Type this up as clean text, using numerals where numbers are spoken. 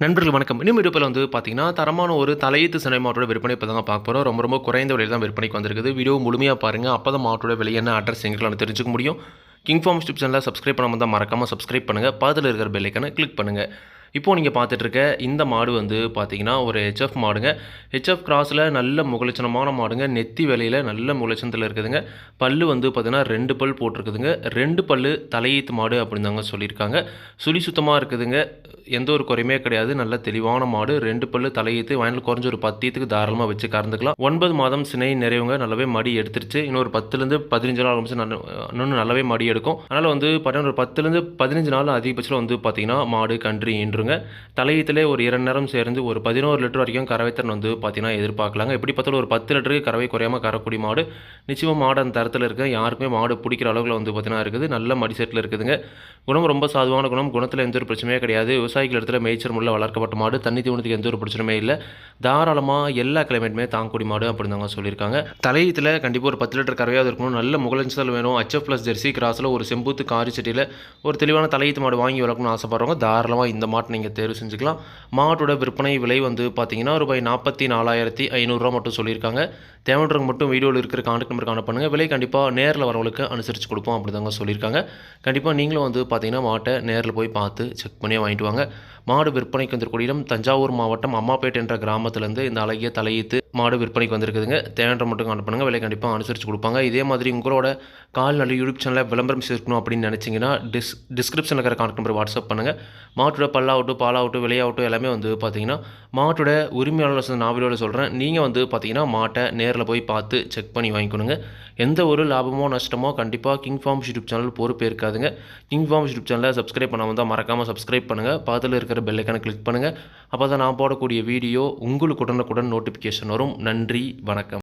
நண்பர்கள் வணக்கம். இன்னும் வீடியோவில் வந்து பார்த்தீங்கன்னா, தரமான ஒரு தலையீத்து சினை மாட்டோட விற்பனை இப்ப தாங்க பார்க்க போறோம். ரொம்ப குறைந்த விலையில தான் விற்பனைக்கு வந்திருக்குது. வீடியோ முழுமையா பாருங்க. அப்பதான் மாட்டோட விலை என்ன, அட்ரஸ் எங்கலாம் தெரிஞ்சுக்க முடியும். கிங் ஃபார்ம்ஸ் யூடியூப் சேனலை சப்ஸ்கிரைப் பண்ணாம இருந்தா மறக்காம சப்ஸ்கிரைப் பண்ணுங்க. பக்கத்துல இருக்கிற பெல் ஐகானை கிளிக் பண்ணுங்க. இப்போ நீங்க பார்த்துட்டு இருக்க இந்த மாடு வந்து பார்த்தீங்கன்னா, ஒரு ஹெச்எஃப் மாடுங்க. ஹெச்எஃப் கிராஸ்ல நல்ல முகலட்சணமான மாடுங்க. நெத்தி வேலையில நல்ல முகலட்சணத்துல இருக்குதுங்க. பல்லு வந்து பார்த்தீங்கன்னா 2 பல் போட்டிருக்குதுங்க. 2 பல்லு தலையீத்து மாடு அப்படின்னு தாங்க சொல்லியிருக்காங்க. சுழி சுத்தமா இருக்குதுங்க. எந்த ஒரு குறையுமே கிடையாது. நல்ல தெளிவான மாடு. 2 பல்லு தலையீத்து. வயலில் குறைஞ்ச ஒரு 10 ஈத்துக்கு தாராளமா வச்சு கறந்துக்கலாம். 9 மாதம் சினை நிறைவுங்க. நல்லாவே மடி எடுத்துருச்சு. இன்னொரு 10லேருந்து 15 நாள் ஆரம்பிச்சு இன்னும் நல்லாவே மடி எடுக்கும். அதனால் வந்து பார்த்தீங்கன்னா ஒரு 10லேருந்து 15 நாள் அதிகபட்சம் வந்து பார்த்தீங்கன்னா மாடு கன்று ஈன்றுங்க. தலையீத்திலே ஒரு 2 நேரம் சேர்ந்து ஒரு 11 லிட்டர் வரைக்கும் கறவைத்திறன் வந்து பார்த்தீங்கன்னா எதிர்பார்க்கலாங்க. எப்படி பார்த்தாலும் ஒரு 10 லிட்டருக்கு கறவை குறையாமல் கறக்கூடிய மாடு. நிச்சயமாக மாடு அந்த தரத்தில் இருக்குது. யாருக்குமே மாடு பிடிக்கிற அளவில் வந்து பார்த்தீங்கன்னா இருக்குது. நல்ல மடி செட்டில் இருக்குதுங்க. குணம் ரொம்ப சாதுவான குணம். குணத்தில் எந்த ஒரு பிரச்சனையே கிடையாது. விவசாயிகள் இடத்துல மேய்ச்சல் முறையில் வளர்க்கப்பட்ட மாடு. தண்ணி தீவனத்துக்கு எந்த ஒரு பிரச்சனையுமே இல்லை. தாராளமாக எல்லா கிளைமேட்டுமே தாங்கக்கூடிய மாடு அப்படின்னு தாங்க சொல்லியிருக்காங்க. தலையீத்தில் கண்டிப்பாக ஒரு 10 லிட்டர் கறவையாக இருக்கணும். நல்ல முகலஞ்சல் வேணும். HF + ஜெர்சி கிராஸில் ஒரு செம்பூத்து காரி சட்டியில் ஒரு தெளிவான தலையீத்து மாடு வாங்கி வளர்க்கணும்னு ஆசைப்படுறவங்க தாராளமாக இந்த மாட்டை நீங்கள் தேர்வு செஞ்சுக்கலாம். மாட்டோட விற்பனை விலை வந்து பார்த்தீங்கன்னா ரூபாய் 44,500 மட்டும் சொல்லியிருக்காங்க. தேவைன்றவங்க மட்டும் வீடியோவில் இருக்கிற கான்டாக்ட் நம்பருக்கு கான்டாக்ட் பண்ணுங்கள். விலை கண்டிப்பாக நேரில் வரவங்களுக்கு அனுசரித்து கொடுப்போம் அப்படி தாங்க சொல்லியிருக்காங்க. கண்டிப்பாக நீங்களும் வந்து பார்த்தீங்கன்னா மாட்டை நேரில் போய் பார்த்து செக் பண்ணி வாங்கிட்டு வாங்க. மாடு விற்பனைக்கு வந்திருக்கூடிய இடம் தஞ்சாவூர் மாவட்டம் அம்மாப்பேட்டை என்ற கிராமத்திலேருந்து இந்த அழகிய தலையீத்து மாடு விற்பனைக்கு வந்திருக்குதுங்க. தேவைன்ற மட்டும் கான்டாக்ட் பண்ணுங்கள். விலை கண்டிப்பாக அனுசரித்து கொடுப்பாங்க. இதே மாதிரி உங்களோட கால்நடை யூடியூப் சேனலில் விளம்பரம் சேர்க்கணும் அப்படின்னு நினச்சிங்கன்னா டிஸ்கிரிப்ஷனில் இருக்கிற கான்டாக்ட் நம்பர் வாட்ஸ்அப் பண்ணுங்கள். மாட்டோட பல்லாகட்டும் பாலாகட்டும் விலையாகட்டும் எல்லாமே வந்து பார்த்தீங்கன்னா மாட்டோட உரிமையாளர் நான் வீடியோவில் சொல்கிறேன். நீங்கள் வந்து பார்த்தீங்கன்னா மாட்டை நேரில் போய் பார்த்து செக் பண்ணி வாங்கிக்கணுங்க. எந்த ஒரு லாபமோ நஷ்டமோ கண்டிப்பாக கிங் ஃபார்ம்ஸ் யூடியூப் சேனல் பொறுப்பே இருக்காதுங்க. கிங் ஃபார்ம்ஸ் யூடியூப் சேனலை சப்ஸ்கிரைப் பண்ணாமல் தான் மறக்காமல் சப்ஸ்கிரைப் பண்ணுங்கள். பக்கத்தில் இருக்கிற பெல் ஐகானை கிளிக் பண்ணுங்கள். அப்போ தான் நான் போடக்கூடிய வீடியோ உங்களுக்கு உடனுக்குடன் நோட்டிஃபிகேஷன் வரும். நன்றி, வணக்கம்.